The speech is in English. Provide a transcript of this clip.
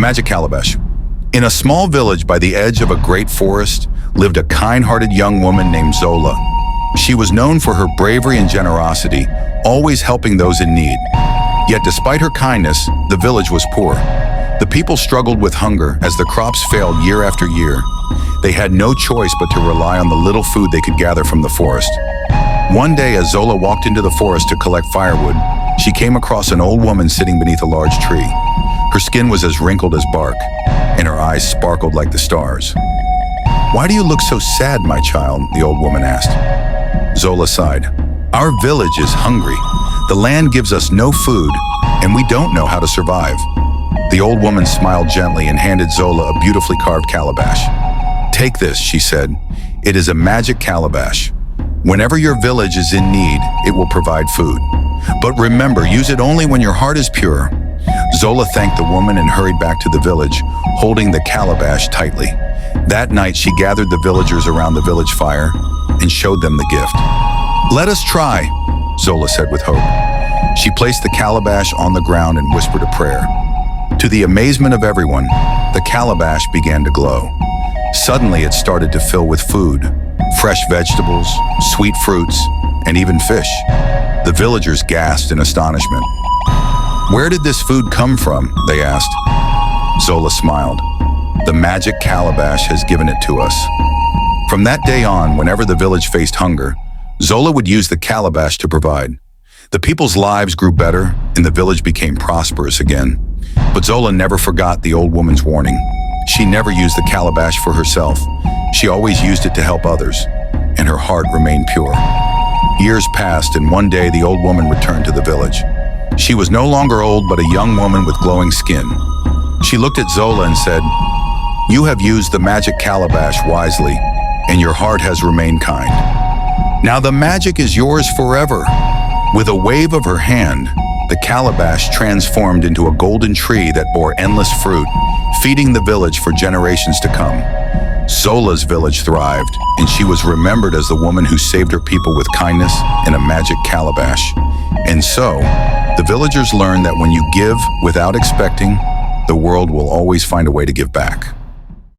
Magic Calabash. In a small village by the edge of a great forest lived a kind-hearted young woman named Zola. She was known for her bravery and generosity, always helping those in need. Yet despite her kindness, the village was poor. The people struggled with hunger as the crops failed year after year. They had no choice but to rely on the little food they could gather from the forest. One day, as Zola walked into the forest to collect firewood, she came across an old woman sitting beneath a large tree. Her skin was as wrinkled as bark, and her eyes sparkled like the stars. "Why do you look so sad, my child?" the old woman asked. Zola sighed. "Our village is hungry. The land gives us no food, and we don't know how to survive." The old woman smiled gently and handed Zola a beautifully carved calabash. "Take this," she said. "It is a magic calabash. Whenever your village is in need, it will provide food. But remember, use it only when your heart is pure." Zola thanked the woman and hurried back to the village, holding the calabash tightly. That night, she gathered the villagers around the village fire and showed them the gift. "Let us try," Zola said with hope. She placed the calabash on the ground and whispered a prayer. To the amazement of everyone, the calabash began to glow. Suddenly, it started to fill with food, fresh vegetables, sweet fruits, and even fish. The villagers gasped in astonishment. "Where did this food come from?" they asked. Zola smiled. "The magic calabash has given it to us." From that day on, whenever the village faced hunger, Zola would use the calabash to provide. The people's lives grew better, and the village became prosperous again. But Zola never forgot the old woman's warning. She never used the calabash for herself. She always used it to help others, and her heart remained pure. Years passed, and one day the old woman returned to the village. She was no longer old, but a young woman with glowing skin. She looked at Zola and said, "You have used the magic calabash wisely, and your heart has remained kind. Now the magic is yours forever." With a wave of her hand, the calabash transformed into a golden tree that bore endless fruit, feeding the village for generations to come. Zola's village thrived, and she was remembered as the woman who saved her people with kindness and a magic calabash. And so, the villagers learned that when you give without expecting, the world will always find a way to give back.